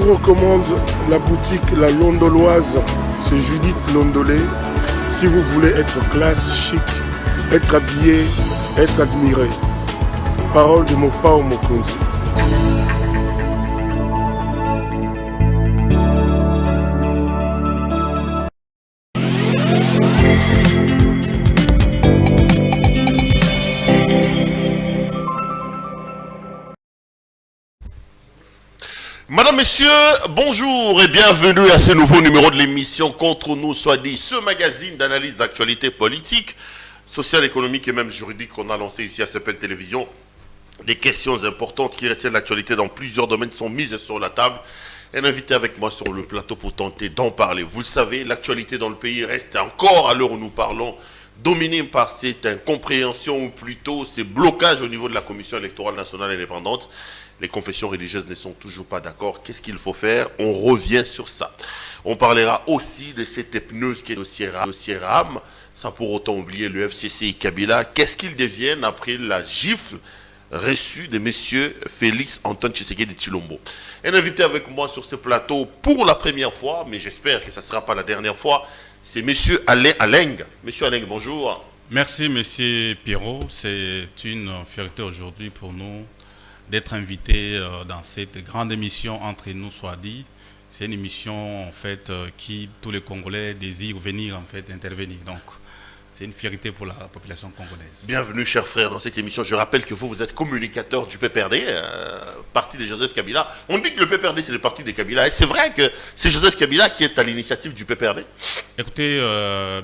vous recommande la boutique La Londoloise, c'est Judith Londolé. Si vous voulez être classe, chic, être habillé, être admiré. Parole de Mopao Mokonzi. Madame, Messieurs, bonjour et bienvenue à ce nouveau numéro de l'émission Contre nous soit dit, ce magazine d'analyse d'actualité politique, sociale, économique et même juridique qu'on a lancé ici à Sepel Télévision. Des questions importantes qui retiennent l'actualité dans plusieurs domaines sont mises sur la table. Un invité avec moi sur le plateau pour tenter d'en parler. Vous le savez, l'actualité dans le pays reste encore, à l'heure où nous parlons, dominée par cette incompréhension ou plutôt ces blocages au niveau de la Commission électorale nationale indépendante. Les confessions religieuses ne sont toujours pas d'accord. Qu'est-ce qu'il faut faire? On revient sur ça. On parlera aussi de cette épineuse qui est dossier RAM, sans pour autant oublier le FCC et Kabila. Qu'est-ce qu'ils deviennent après la gifle reçue de messieurs Félix Antoine Tshisekedi de Tshilombo? Un invité avec moi sur ce plateau pour la première fois, mais j'espère que ça ne sera pas la dernière fois, c'est monsieur Alain Aleng. Monsieur Aleng, bonjour. Merci monsieur Pierrot. C'est une fierté aujourd'hui pour nous d'être invité dans cette grande émission Entre nous soit dit. C'est une émission en fait qui tous les Congolais désirent venir en fait intervenir. Donc c'est une fierté pour la population congolaise. Bienvenue chers frères dans cette émission. Je rappelle que vous êtes communicateur du PPRD, parti de Joseph Kabila. On dit que le PPRD c'est le parti de Kabila. Et c'est vrai que c'est Joseph Kabila qui est à l'initiative du PPRD? Écoutez,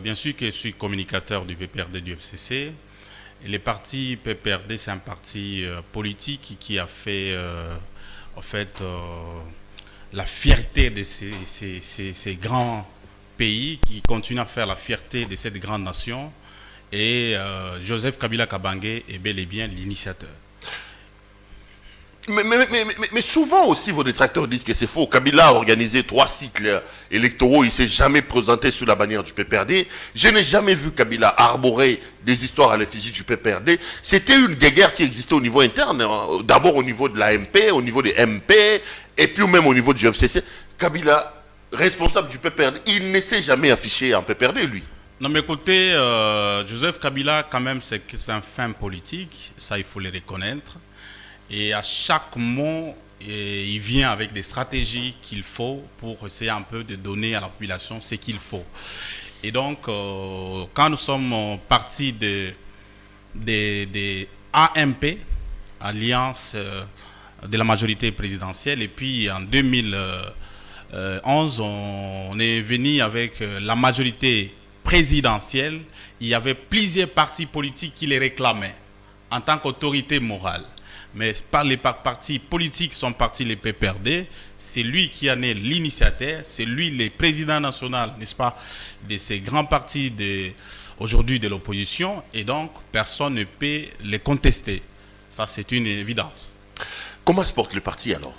bien sûr que je suis communicateur du PPRD du FCC. Et le parti PPRD, c'est un parti politique qui a fait, en fait, la fierté de ces grands pays, qui continue à faire la fierté de cette grande nation. Et Joseph Kabila Kabange est bel et bien l'initiateur. Mais souvent aussi, vos détracteurs disent que c'est faux. Kabila a organisé 3 cycles électoraux. Il ne s'est jamais présenté sous la bannière du PPRD. Je n'ai jamais vu Kabila arborer des histoires à l'effigie du PPRD. C'était une guerre qui existait au niveau interne. D'abord au niveau de la MP, au niveau des MP, et puis même au niveau du FCC. Kabila, responsable du PPRD, il ne s'est jamais affiché en PPRD, lui. Non mais écoutez, Joseph Kabila, quand même, c'est un fin politique. Ça, il faut le reconnaître. Et à chaque mot, il vient avec des stratégies qu'il faut pour essayer un peu de donner à la population ce qu'il faut. Et donc, quand nous sommes partis de AMP, Alliance de la majorité présidentielle, et puis en 2011, on est venu avec la majorité présidentielle. Il y avait plusieurs partis politiques qui les réclamaient en tant qu'autorité morale. Mais par les partis politiques sont partis les PPRD, c'est lui qui en est l'initiateur, c'est lui le président national, n'est-ce pas, de ces grands partis aujourd'hui de l'opposition, et donc personne ne peut les contester. Ça, c'est une évidence. Comment se porte le parti alors?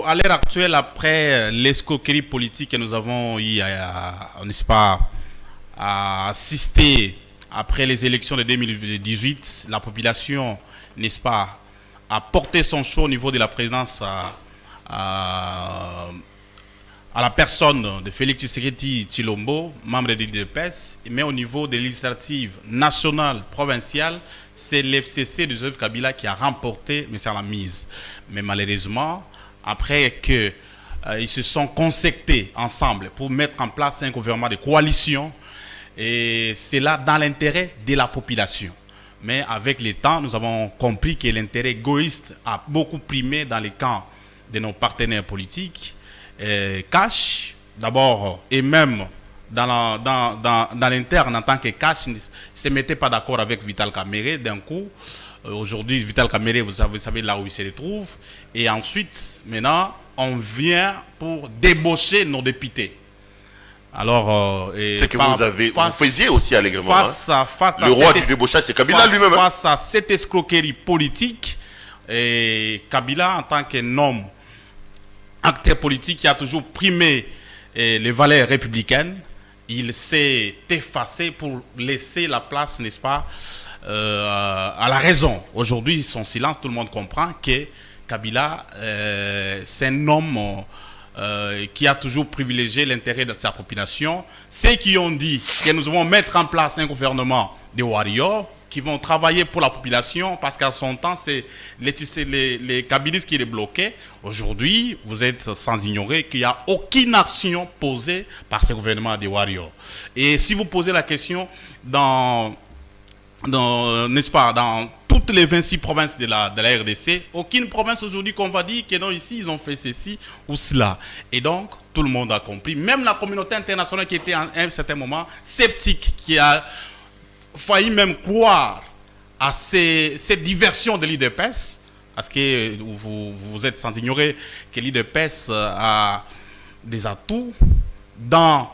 À l'heure actuelle, après l'escroquerie politique que nous avons eu n'est-ce pas, à assister après les élections de 2018, la population, n'est-ce pas, a porté son choix au niveau de la présidence à la personne de Félix Tshisekedi Tshilombo, membre de l'IDPS, mais au niveau des législatives nationales, provinciales, c'est l'FCC de Joseph Kabila qui a remporté, mais c'est à la mise. Mais malheureusement, après qu'ils se sont concertés ensemble pour mettre en place un gouvernement de coalition, et c'est là dans l'intérêt de la population. Mais avec le temps, nous avons compris que l'intérêt égoïste a beaucoup primé dans les camps de nos partenaires politiques. Cash, d'abord, et même dans l'interne, en tant que Cash, ne se mettait pas d'accord avec Vital Kamerhe d'un coup. Aujourd'hui, Vital Kamerhe, vous savez là où il se retrouve. Et ensuite, maintenant, on vient pour débaucher nos députés. Alors, c'est que vous faisiez aussi allègrement. Le roi du débauchage, c'est Kabila lui-même. Face à cette escroquerie politique, et Kabila, en tant qu'un homme, acteur politique qui a toujours primé les valeurs républicaines, il s'est effacé pour laisser la place, n'est-ce pas, à la raison. Aujourd'hui, son silence, tout le monde comprend que Kabila, c'est un homme qui a toujours privilégié l'intérêt de sa population. Ceux qui ont dit que nous devons mettre en place un gouvernement de warriors qui vont travailler pour la population, parce qu'à son temps, c'est les kabilistes qui les bloquaient. Aujourd'hui, vous êtes sans ignorer qu'il n'y a aucune action posée par ce gouvernement des warriors. Et si vous posez la question n'est-ce pas, dans toutes les 26 provinces de la RDC, aucune province aujourd'hui qu'on va dire que non, ici, ils ont fait ceci ou cela. Et donc, tout le monde a compris. Même la communauté internationale qui était à un certain moment sceptique, qui a failli même croire à cette diversion de l'IDPS, parce que vous êtes sans ignorer que l'IDPS a des atouts dans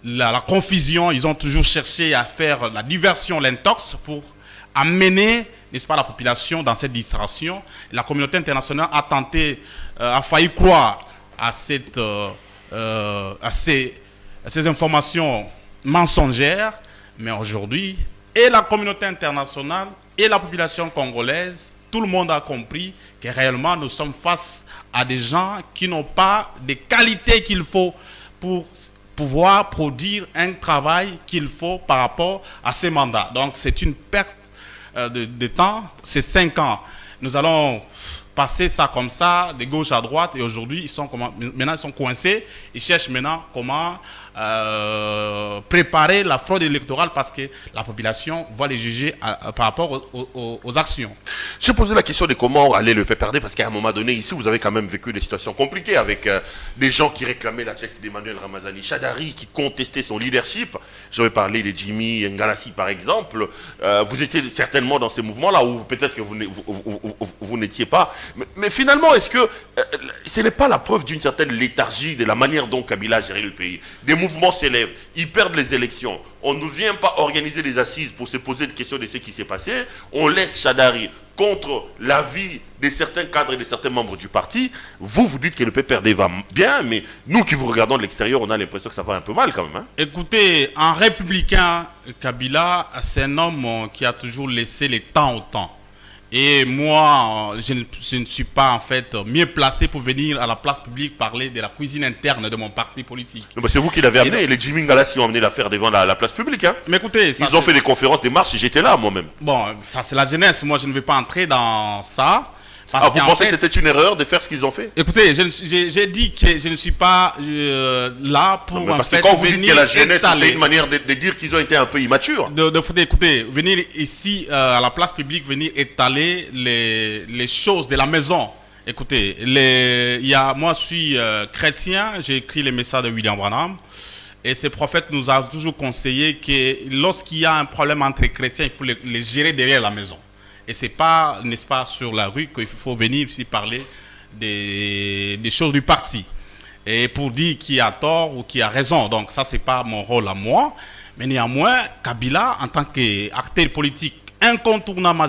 la confusion. Ils ont toujours cherché à faire la diversion, l'intox, pour amener, n'est-ce pas, la population dans cette distraction. La communauté internationale a tenté, a failli croire à ces informations mensongères, mais aujourd'hui, et la communauté internationale et la population congolaise, tout le monde a compris que réellement nous sommes face à des gens qui n'ont pas des qualités qu'il faut pour pouvoir produire un travail qu'il faut par rapport à ces mandats. Donc c'est une perte de temps, c'est 5 ans. Nous allons passer ça comme ça, de gauche à droite, et aujourd'hui, maintenant ils sont coincés, ils cherchent maintenant comment préparer la fraude électorale, parce que la population va les juger par rapport aux actions. Je posais la question de comment allait le PPRD, parce qu'à un moment donné, ici, vous avez quand même vécu des situations compliquées avec des gens qui réclamaient la tête d'Emmanuel Ramazani Shadari, qui contestaient son leadership. Je vais parler de Jimmy Ngalassi, par exemple. Vous étiez certainement dans ces mouvements-là, ou peut-être que vous n'étiez pas. Mais finalement, est-ce que ce n'est pas la preuve d'une certaine léthargie de la manière dont Kabila a géré le pays? Des mouvements s'élèvent, ils perdent les élections. On ne vient pas organiser des assises pour se poser des questions de ce qui s'est passé. On laisse Shadari contre l'avis de certains cadres et de certains membres du parti. Vous dites que le PPRD va bien, mais nous qui vous regardons de l'extérieur, on a l'impression que ça va un peu mal quand même. Hein? Écoutez, en républicain, Kabila, c'est un homme qui a toujours laissé les temps au temps. Et moi, je ne suis pas en fait mieux placé pour venir à la place publique parler de la cuisine interne de mon parti politique. C'est vous qui l'avez amené. Les Jimmy Ngalassi ont amené l'affaire devant la place publique. Hein. Mais écoutez, ils ont fait des conférences, des marches, j'étais là moi-même. Bon, ça c'est la jeunesse. Moi, je ne vais pas entrer dans ça. Vous pensez que c'était une erreur de faire ce qu'ils ont fait? Écoutez, j'ai dit que je ne suis pas là pour parce que quand vous dites que la jeunesse, c'est une manière de dire qu'ils ont été un peu immatures. Écoutez, venir ici à la place publique, venir étaler les choses de la maison. Écoutez, moi je suis chrétien, j'ai écrit les messages de William Branham. Et ce prophète nous a toujours conseillé que lorsqu'il y a un problème entre chrétiens, il faut les gérer derrière la maison. Et ce n'est pas, n'est-ce pas, sur la rue qu'il faut venir ici parler des choses du parti. Et pour dire qui a tort ou qui a raison. Donc ça, ce n'est pas mon rôle à moi. Mais néanmoins, Kabila, en tant qu'acteur politique incontournable,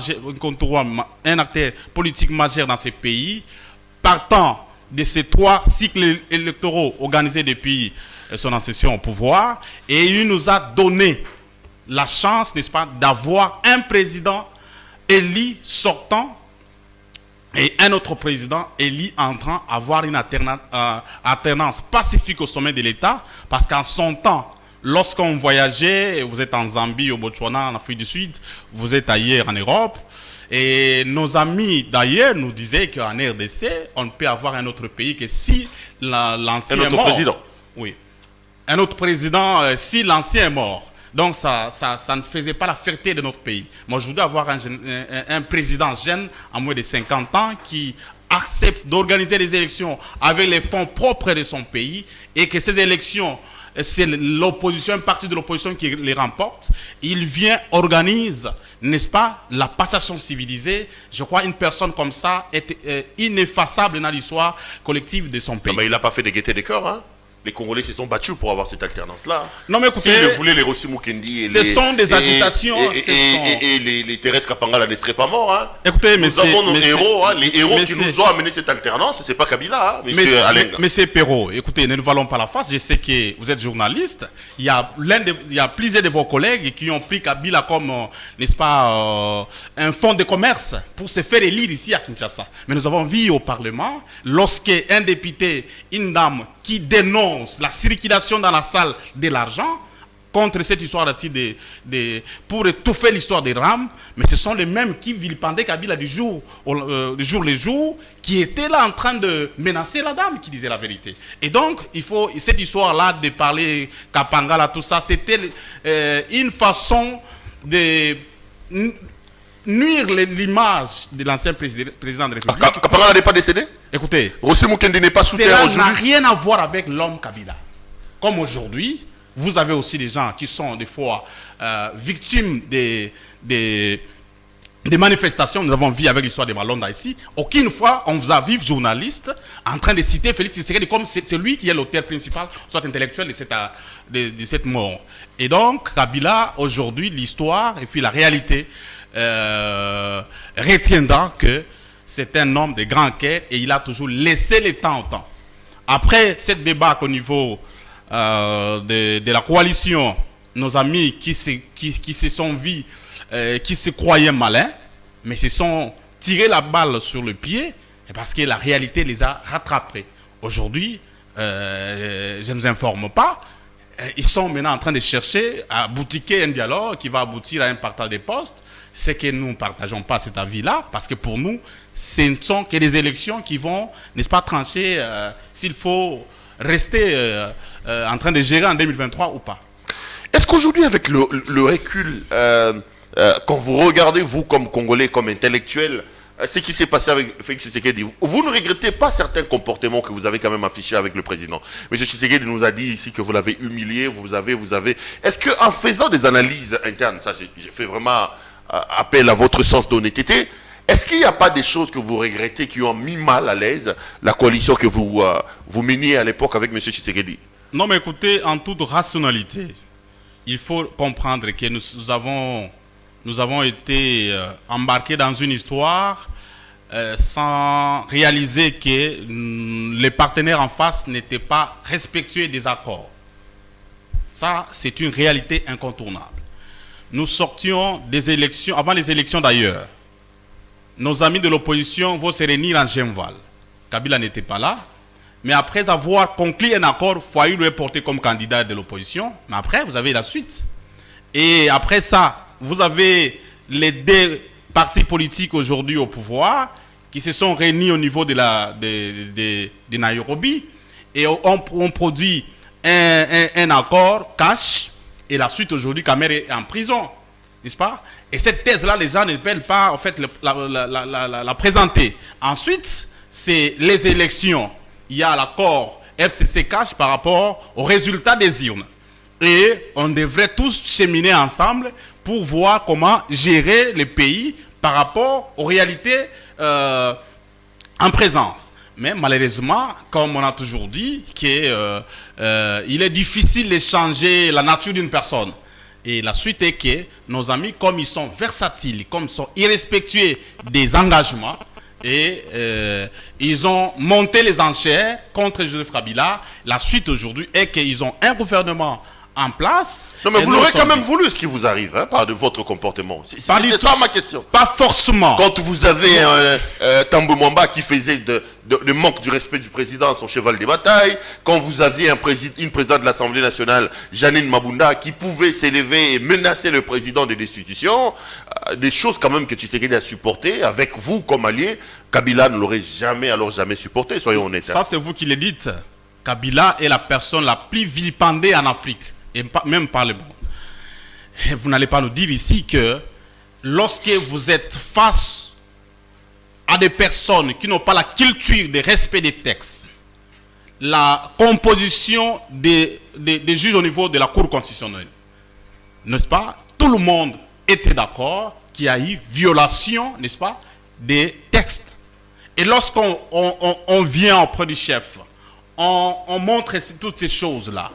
un acteur politique majeur dans ce pays, partant de ces 3 cycles électoraux organisés depuis son accession au pouvoir, et il nous a donné la chance, n'est-ce pas, d'avoir un président élu sortant et un autre président élu entrant, avoir une alternance pacifique au sommet de l'État, parce qu'en son temps, lorsqu'on voyageait, vous êtes en Zambie, au Botswana, en Afrique du Sud, vous êtes ailleurs en Europe, et nos amis d'ailleurs nous disaient qu'en RDC, on ne peut avoir un autre pays que si l'ancien est mort. Président. Oui. Un autre président, si l'ancien est mort. Donc ça ne faisait pas la fierté de notre pays. Moi, je voudrais avoir un président jeune, à moins de 50 ans, qui accepte d'organiser les élections avec les fonds propres de son pays, et que ces élections, c'est l'opposition, une partie de l'opposition qui les remporte. Il vient, organise, n'est-ce pas, la passation civilisée. Je crois une personne comme ça est ineffaçable dans l'histoire collective de son pays. Non, mais il n'a pas fait de gaieté des cœurs, hein? les Congolais se sont battus pour avoir cette alternance-là. Non, mais écoutez, s'ils voulaient les Rossi Mukendi sont des agitations. Et les Thérèse Kapangala ne seraient pas morts. Hein. Écoutez, nous avons nos héros, hein, les héros qui nous ont amené cette alternance, c'est pas Kabila, hein, monsieur Alenga. Monsieur Perrault, écoutez, ne nous valons pas la face. Je sais que vous êtes journaliste. Il y a plusieurs de vos collègues qui ont pris Kabila comme, n'est-ce pas, un fonds de commerce pour se faire élire ici à Kinshasa. Mais nous avons vu au Parlement, lorsque un député, une dame qui dénonce la circulation dans la salle de l'argent contre cette histoire pour étouffer l'histoire des rames, mais ce sont les mêmes qui vilipendent Kabila du jour le jour, qui étaient là en train de menacer la dame qui disait la vérité. Et donc, il faut cette histoire-là de parler Kapangala, tout ça, c'était une façon de nuire l'image de l'ancien président de la République. Kapangala n'est pas décédé? Écoutez, Rossi Mukendi n'est pas sous terre cela aujourd'hui. n'a rien à voir avec l'homme Kabila. Comme aujourd'hui, vous avez aussi des gens qui sont des fois victimes des manifestations. Nous avons vu avec l'histoire de Malonda ici. Aucune fois, on vous a vu, journaliste, en train de citer Félix Tshisekedi comme c'est lui qui est l'auteur principal, soit intellectuel de cette mort. Et donc, Kabila, aujourd'hui, l'histoire et puis la réalité retiendra que c'est un homme de grand cœur et il a toujours laissé le temps au temps. Après cette débat au niveau de la coalition, nos amis qui se sont vus, qui se croyaient malins, mais se sont tirés la balle sur le pied parce que la réalité les a rattrapés. Aujourd'hui, je ne vous informe pas, ils sont maintenant en train de chercher à boutiquer un dialogue qui va aboutir à un partage des postes. C'est que nous ne partageons pas cet avis-là, parce que pour nous, ce ne sont que des élections qui vont, n'est-ce pas, trancher s'il faut rester en train de gérer en 2023 ou pas. Est-ce qu'aujourd'hui, avec le recul, quand vous regardez, vous comme Congolais, comme intellectuel, ce qui s'est passé avec Félix Tshisekedi, vous ne regrettez pas certains comportements que vous avez quand même affichés avec le président? M. Tshisekedi nous a dit ici que vous l'avez humilié, vous avez. Est-ce qu'en faisant des analyses internes, ça j'ai fait vraiment appel à votre sens d'honnêteté, est-ce qu'il n'y a pas des choses que vous regrettez qui ont mis mal à l'aise la coalition que vous meniez à l'époque avec M. Tshisekedi? Non, mais écoutez, en toute rationalité, il faut comprendre que nous avons été embarqués dans une histoire sans réaliser que les partenaires en face n'étaient pas respectueux des accords. Ça, c'est une réalité incontournable. Nous sortions des élections, avant les élections d'ailleurs, nos amis de l'opposition vont se réunir en Genval. Kabila n'était pas là, mais après avoir conclu un accord, Foyou lui est porté comme candidat de l'opposition, mais après, vous avez la suite. Et après ça, vous avez les deux partis politiques aujourd'hui au pouvoir qui se sont réunis au niveau de Nairobi et on produit un accord cash. Et la suite aujourd'hui, Kamer est en prison, n'est-ce pas? Et cette thèse-là, les gens ne veulent pas en fait la présenter. Ensuite, c'est les élections. Il y a l'accord FCC cash par rapport aux résultats des urnes. Et on devrait tous cheminer ensemble pour voir comment gérer le pays par rapport aux réalités en présence. Mais malheureusement, comme on a toujours dit, il est difficile de changer la nature d'une personne. Et la suite est que nos amis, comme ils sont versatiles, comme ils sont irrespectueux des engagements, et ils ont monté les enchères contre Joseph Kabila. La suite aujourd'hui est qu'ils ont un gouvernement en place. Non, mais vous l'aurez quand même voulu, ce qui vous arrive, hein, par de votre comportement. C'est ça ma question. Pas forcément. Quand vous avez Tambou Mwamba qui faisait le manque du respect du président, son cheval de bataille, quand vous aviez une présidente de l'Assemblée nationale, Janine Mabunda, qui pouvait s'élever et menacer le président de destitution, des choses quand même que Tshisekedi a supportées, avec vous comme allié, Kabila ne l'aurait jamais supporté, soyons honnêtes. Ça, c'est vous qui le dites. Kabila est la personne la plus vilipendée en Afrique. Et même par le monde. Vous n'allez pas nous dire ici que lorsque vous êtes face à des personnes qui n'ont pas la culture de respect des textes, la composition des juges au niveau de la Cour constitutionnelle, n'est-ce pas? Tout le monde était d'accord qu'il y a eu violation, n'est-ce pas, des textes. Et lorsqu'on vient auprès du chef, on montre toutes ces choses-là.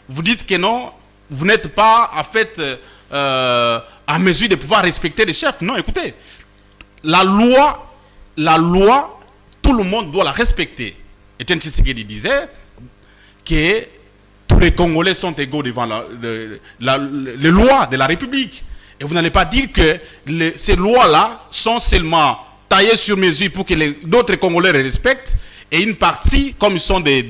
Vous dites que non, vous n'êtes pas en fait à mesure de pouvoir respecter les chefs. Non, écoutez, la loi, tout le monde doit la respecter. Etienne Tshisekedi disait que tous les Congolais sont égaux devant les lois de la République. Et vous n'allez pas dire que ces lois-là sont seulement taillées sur mesure pour que d'autres Congolais les respectent. Et une partie, comme ils sont des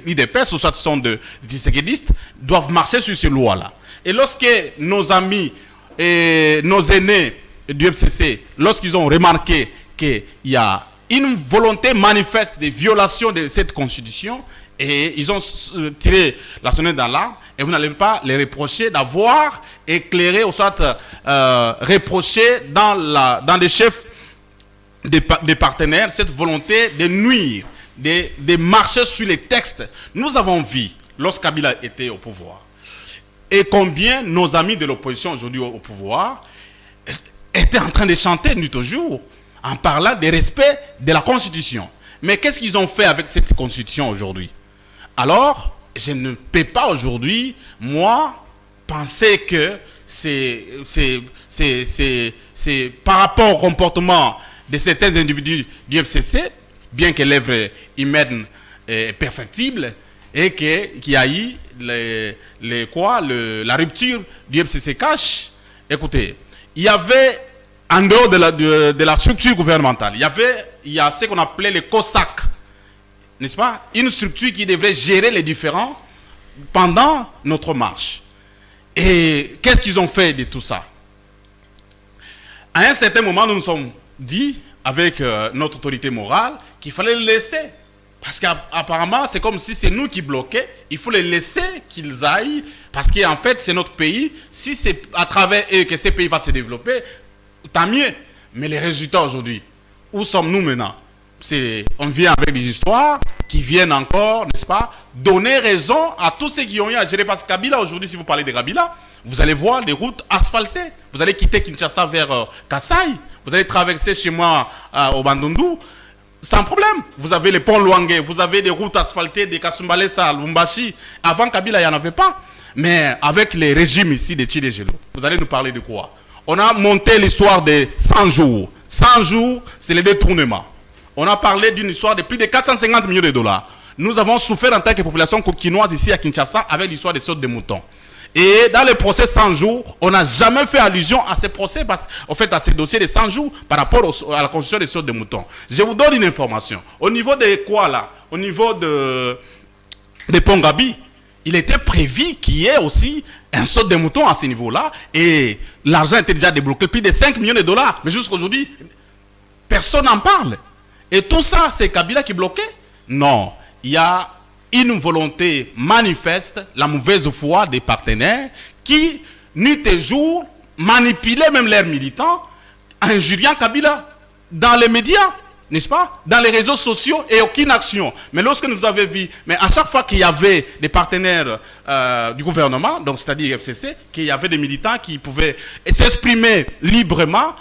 UDPS ou soit sont des Tshisekidistes, doivent marcher sur ces lois-là. Et lorsque nos amis et nos aînés du FCC, lorsqu'ils ont remarqué qu'il y a une volonté manifeste de violation de cette constitution, et ils ont tiré la sonnette d'alarme, et vous n'allez pas les reprocher d'avoir éclairé ou soit reproché dans les chefs des partenaires cette volonté de nuire, de marcher sur les textes. Nous avons vu, lorsque Kabila était au pouvoir, et combien nos amis de l'opposition aujourd'hui au pouvoir étaient en train de chanter nuit au jour en parlant des respects de la Constitution. Mais qu'est-ce qu'ils ont fait avec cette Constitution aujourd'hui? Alors, je ne peux pas aujourd'hui, moi, penser que c'est par rapport au comportement de certains individus du FCC, bien que l'œuvre humaine est perfectible, et qu'il y a eu la rupture du FCC cash. Écoutez, il y avait, en dehors de la structure gouvernementale, il y a ce qu'on appelait les COSAC, n'est-ce pas? Une structure qui devrait gérer les différends pendant notre marche. Et qu'est-ce qu'ils ont fait de tout ça? À un certain moment, nous nous sommes dit, avec notre autorité morale, qu'il fallait le laisser. Parce qu'apparemment, c'est comme si c'est nous qui bloquons. Il faut les laisser qu'ils aillent. Parce qu'en fait, c'est notre pays. Si c'est à travers eux que ce pays va se développer, tant mieux. Mais les résultats aujourd'hui, où sommes-nous maintenant? On vient avec des histoires qui viennent encore, n'est-ce pas, donner raison à tous ceux qui ont eu à gérer. Parce que Kabila, aujourd'hui, si vous parlez de Kabila, vous allez voir des routes asphaltées. Vous allez quitter Kinshasa vers Kasaï. Vous allez traverser chez moi au Bandundu. Sans problème. Vous avez les ponts Luangue, vous avez des routes asphaltées de Kasumbalesa à Lumbashi. Avant Kabila, il n'y en avait pas. Mais avec les régimes ici de Tchidegelo, vous allez nous parler de quoi? On a monté l'histoire de 100 jours. 100 jours, c'est le détournement. On a parlé d'une histoire de plus de 450 millions de dollars. Nous avons souffert en tant que population kokinoise ici à Kinshasa avec l'histoire des sautes de moutons. Et dans le procès 100 jours, on n'a jamais fait allusion à ces procès, en fait à ces dossiers de 100 jours par rapport à la constitution des sautes de moutons. Je vous donne une information. Au niveau de quoi là? Au niveau de Pongabi, il était prévu qu'il y ait aussi un saut de moutons à ce niveau-là. Et l'argent était déjà débloqué, plus de 5 millions de dollars. Mais jusqu'à aujourd'hui, personne n'en parle. Et tout ça, c'est Kabila qui bloquait? Non. Il y a une volonté manifeste, la mauvaise foi des partenaires qui, nuit et jour, manipulaient même leurs militants, injuriant Kabila dans les médias, n'est-ce pas? Dans les réseaux sociaux et aucune action. Mais lorsque nous avons vu, mais à chaque fois qu'il y avait des partenaires du gouvernement, donc c'est-à-dire FCC, qu'il y avait des militants qui pouvaient s'exprimer librement,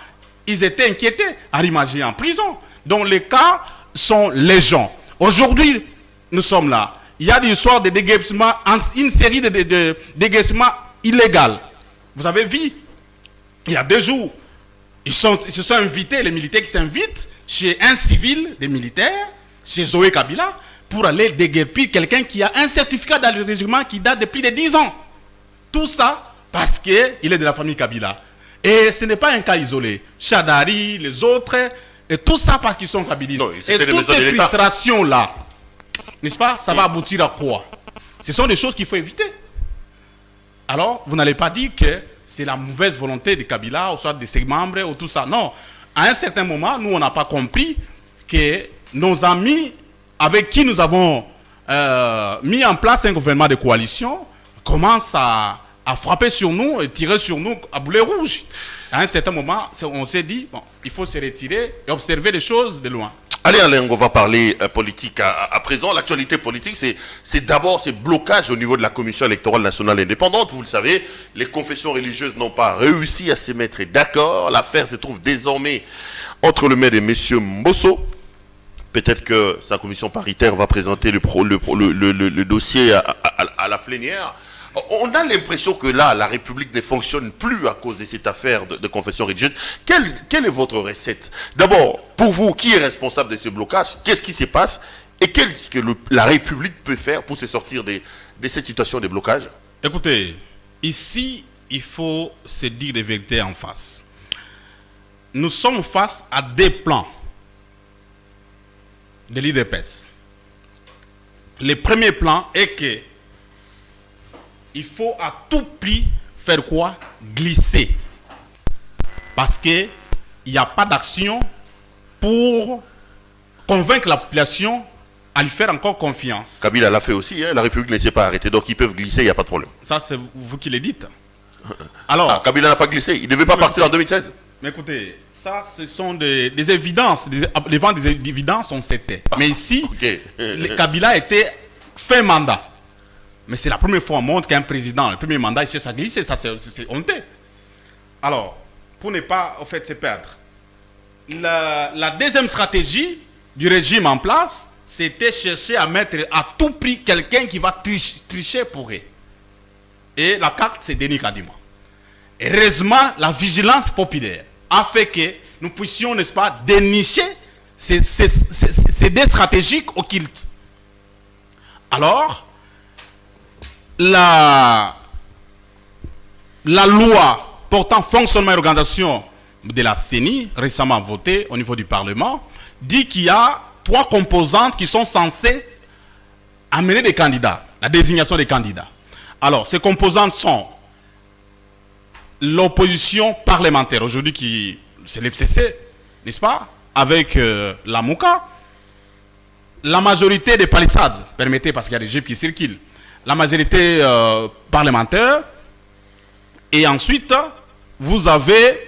ils étaient inquiétés à l'imaginer en prison. Donc les cas sont légion. Aujourd'hui, nous sommes là. Il y a des histoires de déguisement, une série de déguisements illégaux. Vous avez vu, il y a 2 jours, ils se sont invités, les militaires qui s'invitent chez un civil des militaires, chez Zoé Kabila, pour aller déguerpir quelqu'un qui a un certificat d'enregistrement qui date de plus de 10 ans. Tout ça parce qu'il est de la famille Kabila. Et ce n'est pas un cas isolé. Chadari, les autres, et tout ça parce qu'ils sont kabilistes. Non, et toutes ces frustrations-là, n'est-ce pas, ça va aboutir à quoi? Ce sont des choses qu'il faut éviter. Alors, vous n'allez pas dire que c'est la mauvaise volonté de Kabila, ou soit de ses membres, ou tout ça. Non. À un certain moment, nous, on n'a pas compris que nos amis avec qui nous avons mis en place un gouvernement de coalition commencent à frapper sur nous et tirer sur nous à boulet rouge. À un certain moment, on s'est dit, bon, il faut se retirer et observer les choses de loin. Allez Alain, on va parler politique à présent. L'actualité politique, c'est d'abord ce blocage au niveau de la Commission électorale nationale indépendante. Vous le savez, les confessions religieuses n'ont pas réussi à se mettre d'accord. L'affaire se trouve désormais entre le maire et M. Mbosso. Peut-être que sa commission paritaire va présenter le dossier à la plénière. On a l'impression que là, la République ne fonctionne plus à cause de cette affaire de confession religieuse. Quelle est votre recette? D'abord, pour vous, qui est responsable de ce blocage? Qu'est-ce qui se passe? Et qu'est-ce que la République peut faire pour se sortir de cette situation de blocage? Écoutez, ici, il faut se dire des vérités en face. Nous sommes face à des plans de l'IDPS. Le premier plan est que il faut à tout prix faire quoi? Glisser. Parce qu'il n'y a pas d'action pour convaincre la population à lui faire encore confiance. Kabila l'a fait aussi, hein? La République ne s'est pas arrêtée, donc ils peuvent glisser, il n'y a pas de problème. Ça, c'est vous qui le dites. Alors, Kabila n'a pas glissé, il ne devait pas partir en 2016. Mais écoutez, ça, ce sont des évidences. Devant des évidences, on s'était. Mais ici, Kabila était fin mandat. Mais c'est la première fois au monde qu'un président, le premier mandat, il cherche à glisser. Ça, c'est honteux. Alors, pour ne pas, en fait, se perdre, la deuxième stratégie du régime en place, c'était chercher à mettre à tout prix quelqu'un qui va tricher pour eux. Et la carte, c'est Denis Kadima. Heureusement, la vigilance populaire a fait que nous puissions, n'est-ce pas, dénicher ces deux stratégies occultes. Alors, la loi portant fonctionnement et organisation de la CENI, récemment votée au niveau du Parlement, dit qu'il y a 3 composantes qui sont censées amener des candidats, la désignation des candidats. Alors, ces composantes sont l'opposition parlementaire, aujourd'hui c'est l'FCC, n'est-ce pas, avec la MOUCA, la majorité des palissades, permettez parce qu'il y a des jupes qui circulent, la majorité parlementaire, et ensuite, vous avez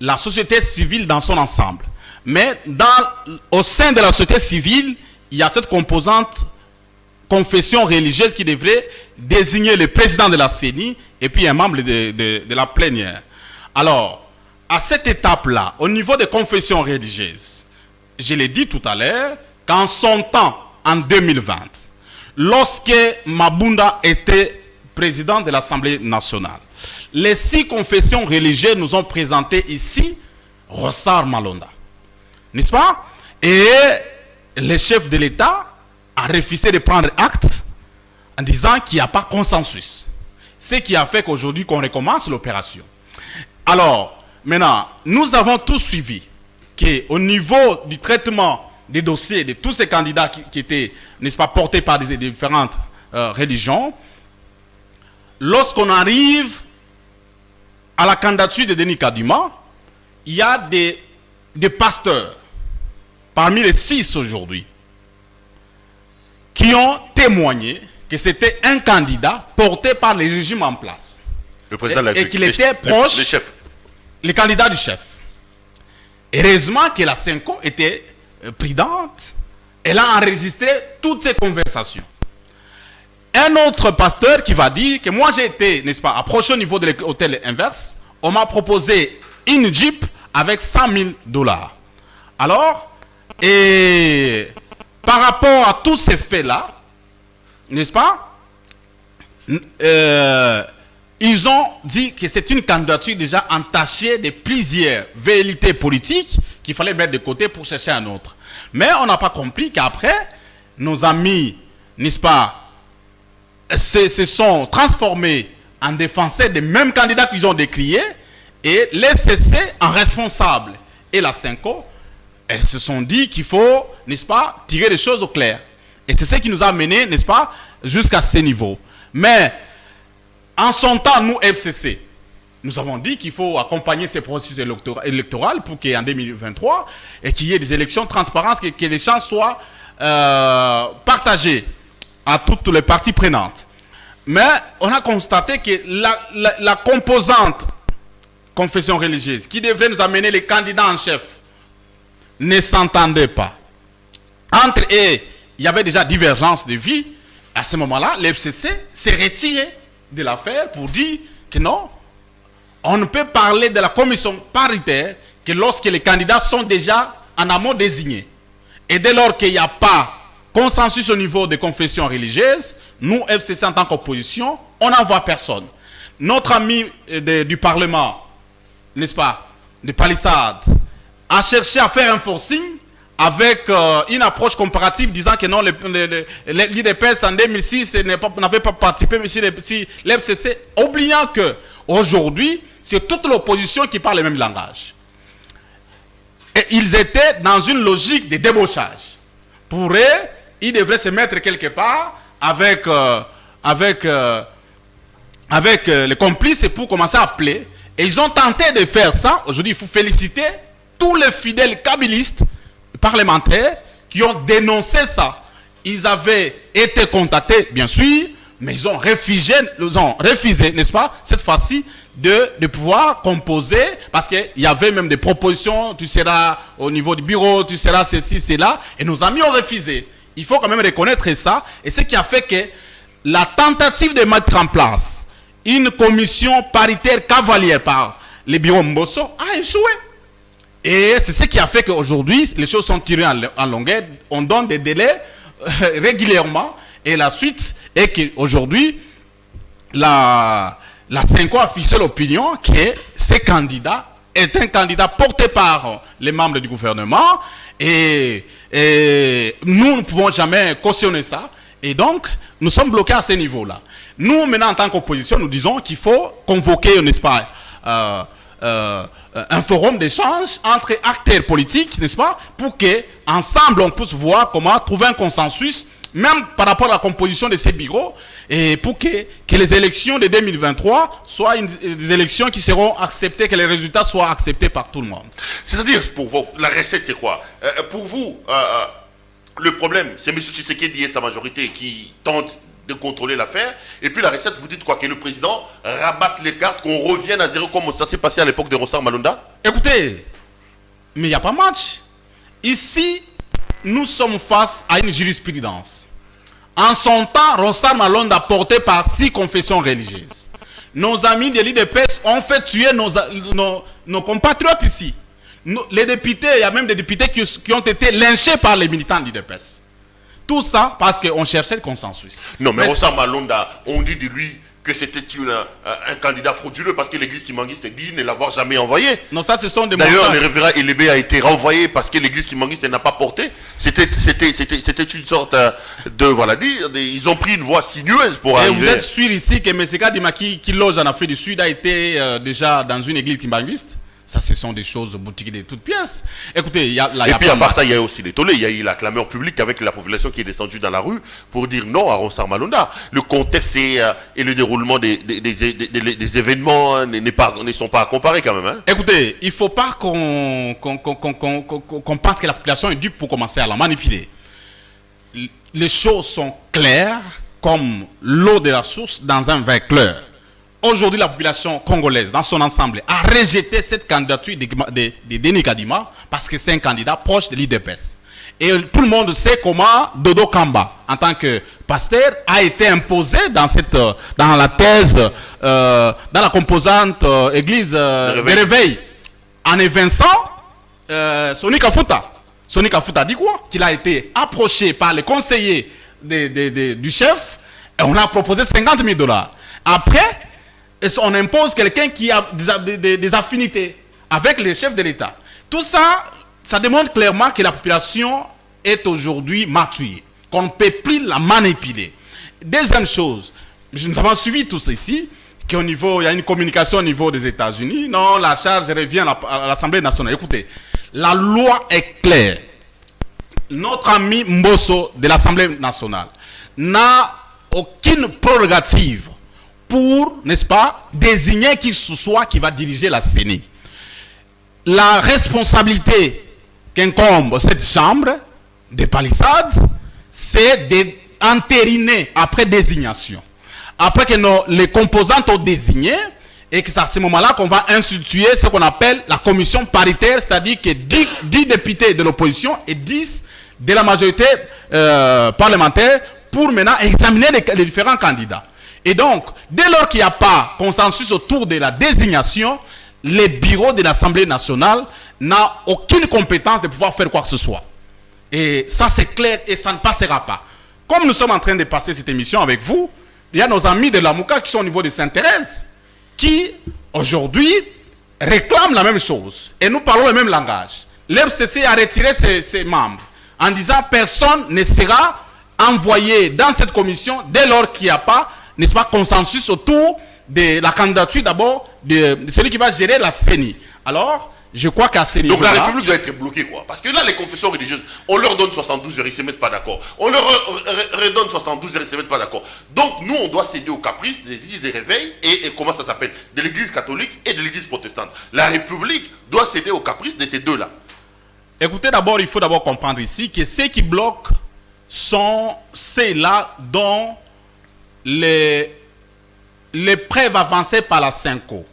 la société civile dans son ensemble. Mais au sein de la société civile, il y a cette composante confession religieuse qui devrait désigner le président de la CENI et puis un membre de la plénière. Alors, à cette étape-là, au niveau des confessions religieuses, je l'ai dit tout à l'heure, qu'en son temps, en 2020, lorsque Mabunda était président de l'Assemblée nationale, les 6 confessions religieuses nous ont présenté ici Rossard Malonda. N'est-ce pas? Et le chef de l'État a refusé de prendre acte en disant qu'il n'y a pas consensus. Ce qui a fait qu'aujourd'hui qu'on recommence l'opération. Alors, maintenant, nous avons tous suivi qu'au niveau du traitement des dossiers de tous ces candidats qui étaient, n'est-ce pas, portés par des différentes religions, lorsqu'on arrive à la candidature de Denis Kadima, il y a des pasteurs, parmi les 6 aujourd'hui, qui ont témoigné que c'était un candidat porté par le régime en place. Le président de la République. Et qu'il était proche, le candidat du chef. Heureusement que la Senko était prudente. Elle a enregistré toutes ces conversations. Un autre pasteur qui va dire que moi j'ai été, n'est-ce pas, approché au niveau de l'hôtel inverse. On m'a proposé une Jeep avec $100,000. Alors, et par rapport à tous ces faits-là, n'est-ce pas, ils ont dit que c'est une candidature déjà entachée de plusieurs velléités politiques qu'il fallait mettre de côté pour chercher un autre. Mais on n'a pas compris qu'après, nos amis, n'est-ce pas, se sont transformés en défenseurs des mêmes candidats qu'ils ont décriés et les cesser en responsables. Et la Senko, elles se sont dit qu'il faut, n'est-ce pas, tirer les choses au clair. Et c'est ce qui nous a menés, n'est-ce pas, jusqu'à ce niveau. Mais, en son temps, nous, FCC, nous avons dit qu'il faut accompagner ces processus électoraux pour qu'en 2023, et qu'il y ait des élections transparentes, que les chances soient partagées à toutes les parties prenantes. Mais on a constaté que la composante confession religieuse qui devrait nous amener les candidats en chef ne s'entendait pas. Entre eux, il y avait déjà divergence de vie. À ce moment-là, l'FCC s'est retiré de l'affaire pour dire que non, on ne peut parler de la commission paritaire que lorsque les candidats sont déjà en amont désignés. Et dès lors qu'il n'y a pas consensus au niveau des confessions religieuses, nous, FCC, en tant qu'opposition, on n'envoie personne. Notre ami du Parlement, n'est-ce pas, de Palissade, a cherché à faire un forcing avec une approche comparative disant que non, l'IDPS en 2006 n'avait pas participé, mais si l'FCC, oubliant que aujourd'hui, c'est toute l'opposition qui parle le même langage. Et ils étaient dans une logique de débauchage. Pour eux, ils devraient se mettre quelque part avec les complices pour commencer à appeler. Et ils ont tenté de faire ça. Aujourd'hui, il faut féliciter tous les fidèles kabylistes parlementaires qui ont dénoncé ça. Ils avaient été contactés, bien sûr, mais ils ont refusé, n'est-ce pas, cette fois-ci, de pouvoir composer, parce qu'il y avait même des propositions, tu seras au niveau du bureau, tu seras ceci, cela, et nos amis ont refusé. Il faut quand même reconnaître ça, et ce qui a fait que la tentative de mettre en place une commission paritaire cavalière par les bureaux Mbosso a échoué. Et c'est ce qui a fait qu'aujourd'hui, les choses sont tirées en longueur, on donne des délais régulièrement, et la suite est qu'aujourd'hui, la CENCO a fixé l'opinion que ce candidat est un candidat porté par les membres du gouvernement, et nous ne pouvons jamais cautionner ça, et donc nous sommes bloqués à ce niveau-là. Nous, maintenant, en tant qu'opposition, nous disons qu'il faut convoquer, n'est-ce pas, un forum d'échange entre acteurs politiques, n'est-ce pas, pour qu'ensemble on puisse voir comment trouver un consensus, même par rapport à la composition de ces bureaux, et pour que les élections de 2023 soient des élections qui seront acceptées, que les résultats soient acceptés par tout le monde. C'est-à-dire, pour vous, la recette, c'est quoi? Pour vous, le problème, c'est M. Tshisekedi et sa majorité qui tentent de contrôler l'affaire, et puis la recette, vous dites quoi? Que le président rabatte les cartes, qu'on revienne à zéro, comme ça s'est passé à l'époque de Ronsard Malonda? Écoutez, mais il n'y a pas match. Ici, nous sommes face à une jurisprudence. En son temps, Ronsard Malonda porté par 6 confessions religieuses. Nos amis de l'IDPS ont fait tuer nos compatriotes ici. Les députés, il y a même des députés qui ont été lynchés par les militants de l'IDPS. Tout ça parce qu'on cherchait le consensus. Non, mais Ronsard Malonda, on dit de lui que c'était un candidat frauduleux parce que l'église Kimangiste dit ne l'avoir jamais envoyé. Non, ça, ce sont des D'ailleurs, le révérend Elébé a été renvoyé parce que l'église Kimangiste n'a pas porté. C'était une sorte de, voilà, ils ont pris une voie sinueuse pour arriver. Et vous êtes sûr ici que M. Kadima qui loge en Afrique du Sud a été déjà dans une église Kimangiste? Ça, ce sont des choses boutiques de toutes pièces. Écoutez, et puis à part ça, il y a aussi les tollés. Il y a eu la clameur publique avec la population qui est descendue dans la rue pour dire non à Ronsard Malonda. Le contexte et le déroulement des événements ne sont pas à comparer quand même. Hein. Écoutez, il ne faut pas qu'on pense que la population est dupe pour commencer à la manipuler. Les choses sont claires comme l'eau de la source dans un vin clair. Aujourd'hui, la population congolaise, dans son ensemble, a rejeté cette candidature de Denis Kadima parce que c'est un candidat proche de l'IDPS. Et tout le monde sait comment Dodo Kamba, en tant que pasteur, a été imposé dans la thèse, dans la composante église de réveil, en évinçant Soni Kafuta. Soni Kafuta dit quoi? Qu'il a été approché par les conseillers du chef et on a proposé $50,000. Après, on impose quelqu'un qui a des affinités avec les chefs de l'État. Tout ça, ça démontre clairement que la population est aujourd'hui mature, qu'on ne peut plus la manipuler. Deuxième chose, nous avons suivi tout ça ici, qu'il y a une communication au niveau des États-Unis. Non, la charge revient à l'Assemblée nationale. Écoutez, la loi est claire. Notre ami Mbosso de l'Assemblée nationale n'a aucune prérogative pour, n'est-ce pas, désigner qui que ce soit qui va diriger la CENI. La responsabilité qu'incombe cette chambre des palissades, c'est d'entériner après désignation. Après que les composantes ont désigné, et que c'est à ce moment-là qu'on va instituer ce qu'on appelle la commission paritaire, c'est-à-dire que 10 députés de l'opposition et 10 de la majorité parlementaire pour maintenant examiner les différents candidats. Et donc, dès lors qu'il n'y a pas consensus autour de la désignation, les bureaux de l'Assemblée nationale n'ont aucune compétence de pouvoir faire quoi que ce soit. Et ça, c'est clair et ça ne passera pas. Comme nous sommes en train de passer cette émission avec vous, il y a nos amis de la Mouka qui sont au niveau de Sainte-Thérèse, qui, aujourd'hui, réclament la même chose. Et nous parlons le même langage. L'FCC a retiré ses membres en disant que personne ne sera envoyé dans cette commission dès lors qu'il n'y a pas, n'est-ce pas, consensus autour de la candidature d'abord de celui qui va gérer la CENI. Alors, je crois qu'à ce niveau-là... Donc la République doit être bloquée, quoi. Parce que là, les confessions religieuses, on leur donne 72 heures, ils ne se mettent pas d'accord. On leur redonne 72 heures, ils ne se mettent pas d'accord. Donc nous, on doit céder aux caprices des églises des réveils et comment ça s'appelle, de l'église catholique et de l'église protestante. La République doit céder aux caprices de ces deux-là. Écoutez, d'abord, il faut d'abord comprendre ici que ceux qui bloquent sont ceux-là dont les preuves avancées par la Cinco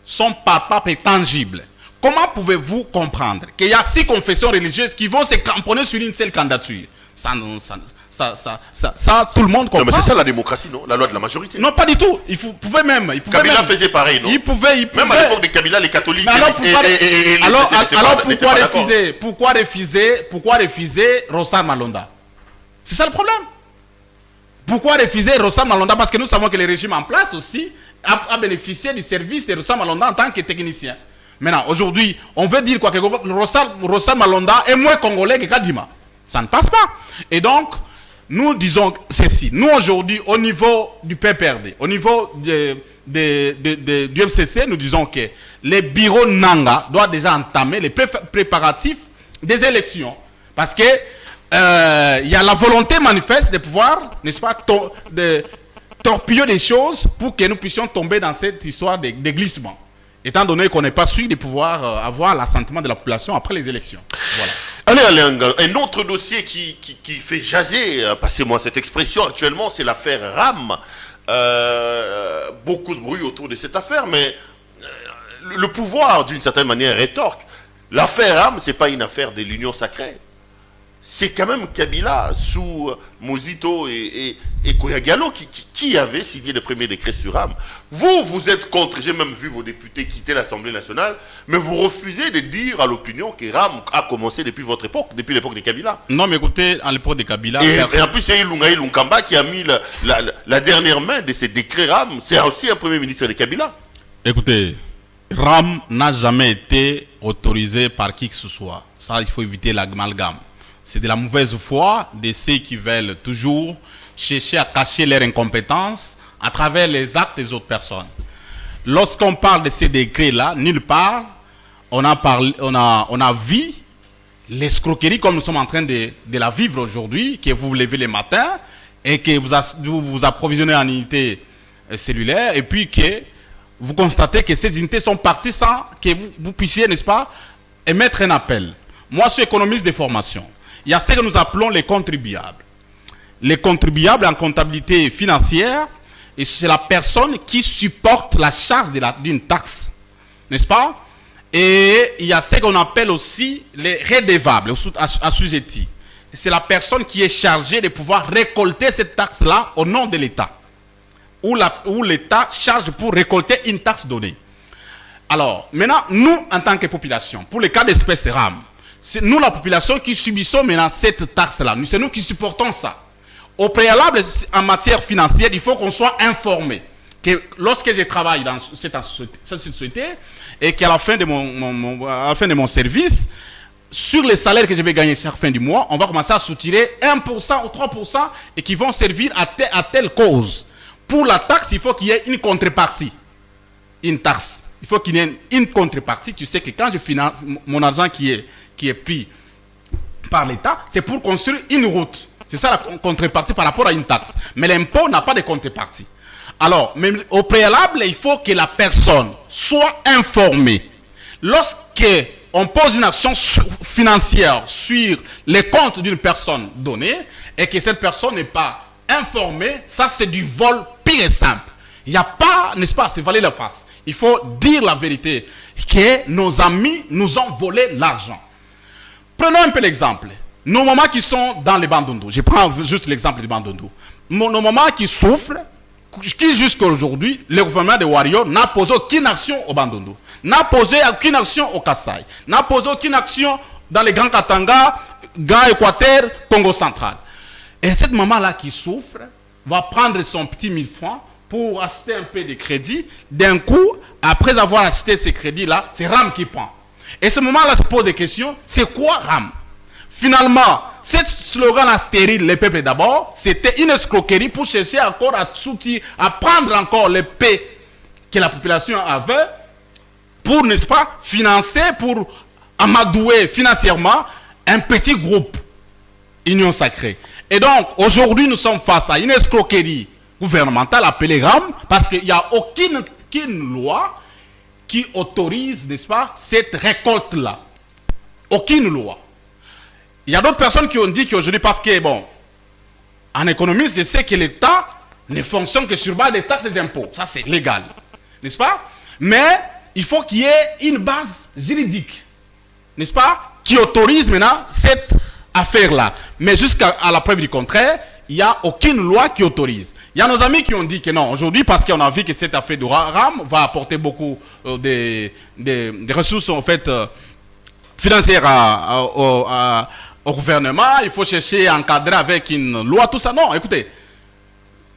sont palpables et tangibles. Comment pouvez-vous comprendre qu'il y a 6 confessions religieuses qui vont se cramponner sur une seule candidature? Ça, tout le monde comprend. Non, mais c'est ça la démocratie, non? La loi de la majorité. Non, pas du tout. Kabila faisait pareil, non? Il pouvait. Même à l'époque de Kabila, les catholiques pourquoi refuser Rossard Malonda? C'est ça le problème. Pourquoi refuser Rossard Malonda? Parce que nous savons que le régime en place aussi a bénéficié du service de Rossard Malonda en tant que technicien. Maintenant, aujourd'hui, on veut dire quoi, que Rossard Malonda est moins congolais que Kadima. Ça ne passe pas. Et donc, nous disons ceci. Nous, aujourd'hui, au niveau du PPRD, au niveau du FCC, nous disons que les bureaux Nanga doivent déjà entamer les préparatifs des élections. Parce que il y a la volonté manifeste de pouvoir, n'est-ce pas, de torpiller des choses pour que nous puissions tomber dans cette histoire de glissement. Étant donné qu'on n'est pas sûr de pouvoir avoir l'assentiment de la population après les élections. Voilà. Allez, un autre dossier qui fait jaser, passez-moi cette expression actuellement, c'est l'affaire RAM. Beaucoup de bruit autour de cette affaire, mais le pouvoir, d'une certaine manière, rétorque. L'affaire RAM, ce n'est pas une affaire de l'Union sacrée. C'est quand même Kabila, sous Mozito et Koyagalo, qui avait signé le premier décret sur RAM. Vous êtes contre, j'ai même vu vos députés quitter l'Assemblée nationale, mais vous refusez de dire à l'opinion que RAM a commencé depuis votre époque, depuis l'époque de Kabila. Non, mais écoutez, à l'époque de Kabila... Et en plus, c'est Ilungaï Lunkamba qui a mis la dernière main de ces décrets RAM. C'est aussi un premier ministre de Kabila. Écoutez, RAM n'a jamais été autorisé par qui que ce soit. Ça, il faut éviter l'amalgame. C'est de la mauvaise foi de ceux qui veulent toujours chercher à cacher leur incompétence à travers les actes des autres personnes. Lorsqu'on parle de ces décrets-là, nulle part, on a vu l'escroquerie comme nous sommes en train de la vivre aujourd'hui, que vous vous levez le matin et que vous vous approvisionnez en unités cellulaires et puis que vous constatez que ces unités sont parties sans que vous puissiez, n'est-ce pas, émettre un appel. Moi, je suis économiste de formation. Il y a ce que nous appelons les contribuables. Les contribuables en comptabilité financière, c'est la personne qui supporte la charge d'une taxe. N'est-ce pas? Et il y a ce qu'on appelle aussi les redevables, assujettis. C'est la personne qui est chargée de pouvoir récolter cette taxe-là au nom de l'État. Où l'État charge pour récolter une taxe donnée. Alors, maintenant, nous, en tant que population, pour le cas d'espèce RAM, c'est nous, la population, qui subissons maintenant cette taxe-là. C'est nous qui supportons ça. Au préalable, en matière financière, il faut qu'on soit informé. Que lorsque je travaille dans cette société, et qu'à la fin de mon service, sur les salaires que je vais gagner chaque fin du mois, on va commencer à soutirer 1% ou 3% et qui vont servir à telle cause. Pour la taxe, il faut qu'il y ait une contrepartie. Une taxe. Il faut qu'il y ait une contrepartie. Tu sais que quand je finance mon argent qui est pris par l'État, c'est pour construire une route. C'est ça la contrepartie par rapport à une taxe. Mais l'impôt n'a pas de contrepartie. Alors, même au préalable, il faut que la personne soit informée. Lorsqu'on pose une action financière sur les comptes d'une personne donnée et que cette personne n'est pas informée, ça c'est du vol pire et simple. Il n'y a pas, n'est-ce pas, c'est valer la face. Il faut dire la vérité, que nos amis nous ont volé l'argent. Prenons un peu l'exemple. Nos mamans qui sont dans les Bandundu, je prends juste l'exemple du Bandundu. Nos mamans qui souffrent, qui jusqu'à aujourd'hui, le gouvernement de Wario n'a posé aucune action au Bandundu, n'a posé aucune action au Kassai, n'a posé aucune action dans les Grands Katanga, Grand Équateur, Congo central. Et cette maman-là qui souffre va prendre son petit 1000 francs pour acheter un peu de crédit. D'un coup, après avoir acheté ces crédits-là, c'est RAM qui prend. Et ce moment-là se pose des questions. C'est quoi RAM? Finalement, ce slogan-là stérile, les peuples d'abord, c'était une escroquerie pour chercher encore à prendre encore les paix que la population avait pour, n'est-ce pas, financer, pour amadouer financièrement un petit groupe, Union Sacrée. Et donc, aujourd'hui, nous sommes face à une escroquerie gouvernementale appelée RAM, parce qu'il n'y a aucune loi qui autorise, n'est-ce pas, cette récolte-là. Aucune loi. Il y a d'autres personnes qui ont dit qu'aujourd'hui, parce que, bon, en économie, je sais que l'État ne fonctionne que sur base des taxes et des impôts. Ça, c'est légal. N'est-ce pas? Mais il faut qu'il y ait une base juridique, n'est-ce pas, qui autorise maintenant cette affaire-là. Mais jusqu'à la preuve du contraire, il n'y a aucune loi qui autorise. Il y a nos amis qui ont dit que non, aujourd'hui, parce qu'on a vu que cette affaire de RAM va apporter beaucoup de ressources, en fait, financières au gouvernement, il faut chercher à encadrer avec une loi, tout ça. Non, écoutez,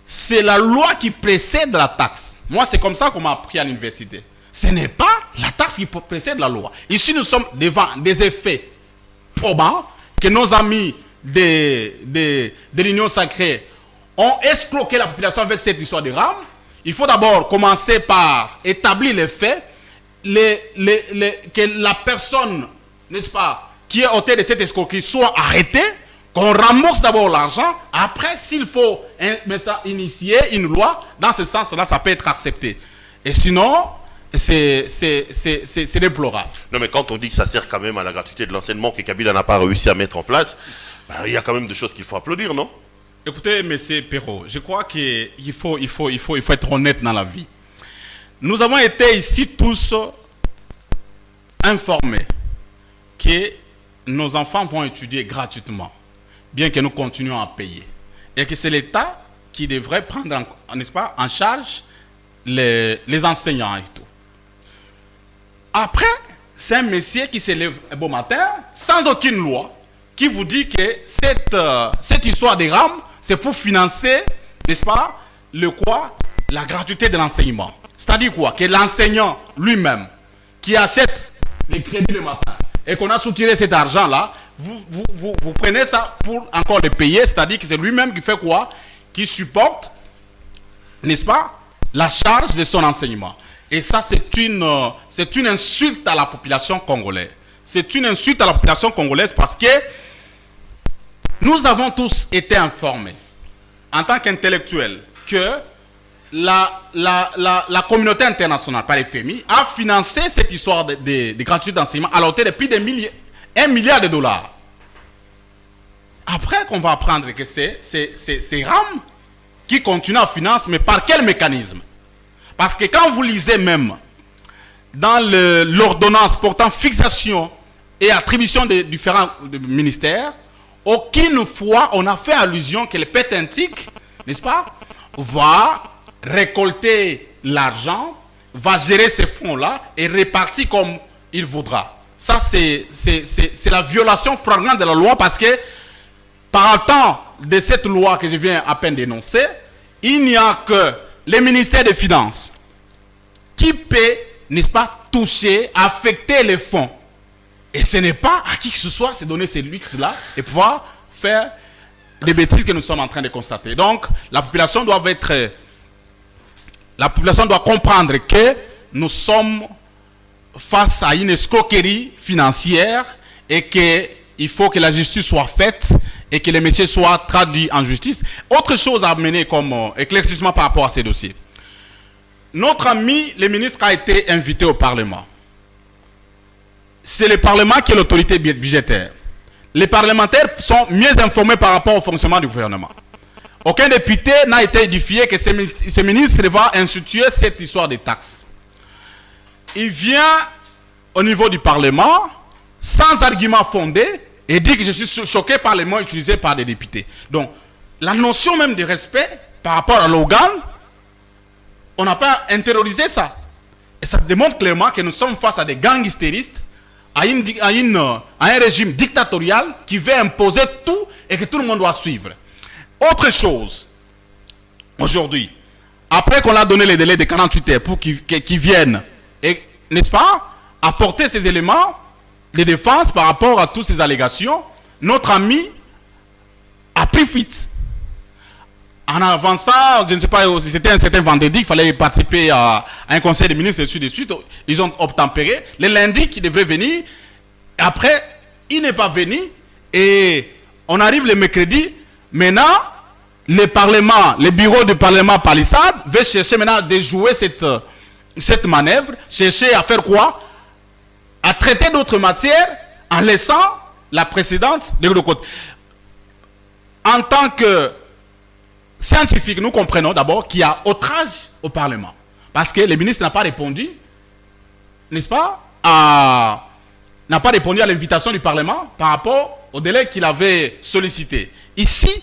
c'est la loi qui précède la taxe. Moi, c'est comme ça qu'on m'a appris à l'université. Ce n'est pas la taxe qui précède la loi. Ici, nous sommes devant des effets probants que nos amis de l'Union Sacrée ont escroqué la population avec cette histoire de RAM. Il faut d'abord commencer par établir les faits, que la personne, n'est-ce pas, qui est auteur de cette escroquerie soit arrêtée, qu'on rembourse d'abord l'argent. Après, s'il faut initier une loi, dans ce sens-là, ça peut être accepté. Et sinon, c'est déplorable. Non, mais quand on dit que ça sert quand même à la gratuité de l'enseignement que Kabila n'a pas réussi à mettre en place, ben, il y a quand même des choses qu'il faut applaudir, non? Écoutez, M. Perrault, je crois qu'il faut être honnête dans la vie. Nous avons été ici tous informés que nos enfants vont étudier gratuitement, bien que nous continuions à payer. Et que c'est l'État qui devrait prendre, n'est-ce pas, en charge les enseignants et tout. Après, c'est un monsieur qui se lève un beau matin, sans aucune loi, qui vous dit que cette histoire des RAM, c'est pour financer, n'est-ce pas, la gratuité de l'enseignement. C'est-à-dire quoi? Que l'enseignant lui-même, qui achète les crédits le matin, et qu'on a soutiré cet argent-là, vous prenez ça pour encore le payer, c'est-à-dire que c'est lui-même qui fait quoi? Qui supporte, n'est-ce pas, la charge de son enseignement. Et ça, c'est une insulte à la population congolaise. C'est une insulte à la population congolaise parce que nous avons tous été informés, en tant qu'intellectuels, que la communauté internationale, par FMI, a financé cette histoire de gratuité d'enseignement à la hauteur de plus de $1 milliard. Après qu'on va apprendre que c'est RAM qui continue à financer, mais par quel mécanisme? Parce que quand vous lisez même dans l'ordonnance portant fixation et attribution des différents ministères, aucune fois on a fait allusion que le pétentique, n'est-ce pas, va récolter l'argent, va gérer ces fonds-là et répartir comme il voudra. Ça, c'est la violation flagrante de la loi parce que par temps de cette loi que je viens à peine d'énoncer, il n'y a que les ministères des Finances qui peut, n'est-ce pas, toucher, affecter les fonds. Et ce n'est pas à qui que ce soit se donner ces luxes-là et pouvoir faire les bêtises que nous sommes en train de constater. Donc, la population doit comprendre que nous sommes face à une escroquerie financière et qu'il faut que la justice soit faite et que les métiers soient traduits en justice. Autre chose à mener comme éclaircissement par rapport à ces dossiers. Notre ami, le ministre, a été invité au Parlement. C'est le Parlement qui est l'autorité budgétaire. Les parlementaires sont mieux informés par rapport au fonctionnement du gouvernement. Aucun député n'a été édifié que ce ministre va instituer cette histoire des taxes. Il vient au niveau du Parlement sans argument fondé et dit que je suis choqué par les mots utilisés par des députés. Donc, la notion même de respect par rapport à l'organe, on n'a pas intériorisé ça. Et ça démontre clairement que nous sommes face à des gangstéristes à un régime dictatorial qui veut imposer tout et que tout le monde doit suivre. Autre chose, aujourd'hui, après qu'on a donné les délais de 48 heures pour qu'ils viennent, n'est-ce pas, apporter ces éléments de défense par rapport à toutes ces allégations, notre ami a pris fuite. En avançant, je ne sais pas, c'était un certain vendredi, il fallait participer à un conseil des ministres et de suite, ils ont obtempéré. Le lundi qui devrait venir, après, il n'est pas venu, et on arrive le mercredi. Maintenant, le Parlement, le bureau du Parlement Palissade veut chercher maintenant de jouer cette manœuvre, chercher à faire quoi? À traiter d'autres matières en laissant la précédente de l'autre côté. En tant que scientifique, nous comprenons d'abord qu'il y a outrage au Parlement. Parce que le ministre n'a pas répondu, n'est-ce pas, n'a pas répondu à l'invitation du Parlement par rapport au délai qu'il avait sollicité. Ici,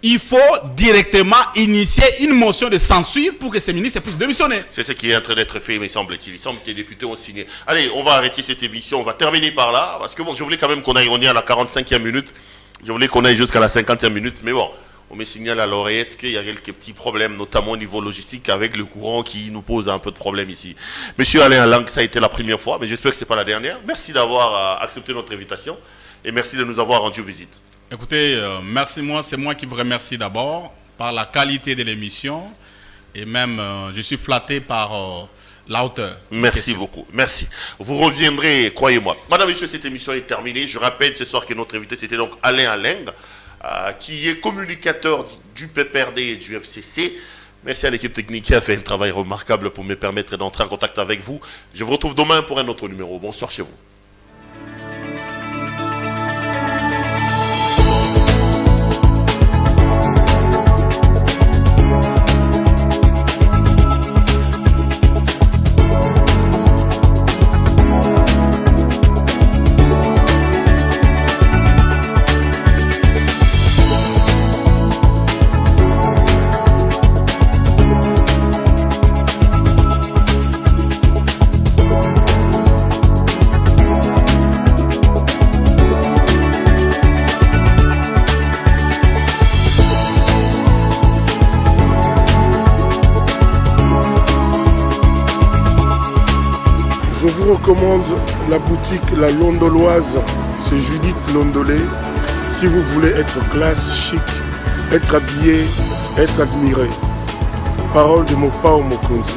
il faut directement initier une motion de censure pour que ces ministres puissent démissionner. C'est ce qui est en train d'être fait, me semble-t-il. Il semble que les députés ont signé. Allez, on va arrêter cette émission. On va terminer par là. Parce que bon, je voulais quand même qu'on aille, on est à la 45e minute. Je voulais qu'on aille jusqu'à la 50e minute. Mais bon, on me signale à l'oreillette qu'il y a quelques petits problèmes, notamment au niveau logistique, avec le courant qui nous pose un peu de problème ici. Monsieur Alain Alang, ça a été la première fois, mais j'espère que ce n'est pas la dernière. Merci d'avoir accepté notre invitation. Et merci de nous avoir rendu visite. Écoutez, merci, c'est moi qui vous remercie d'abord par la qualité de l'émission et même je suis flatté par la hauteur. Merci beaucoup, merci. Vous reviendrez, croyez-moi. Madame, Monsieur, cette émission est terminée. Je rappelle ce soir que notre invité c'était donc Alain Alang, qui est communicateur du PPRD et du FCC. Merci à l'équipe technique qui a fait un travail remarquable pour me permettre d'entrer en contact avec vous. Je vous retrouve demain pour un autre numéro. Bonsoir chez vous. Je vous recommande la boutique La Londoloise, c'est Judith Londolé. Si vous voulez être classe, chic, être habillé, être admiré. Parole de Mopao Mokonzi.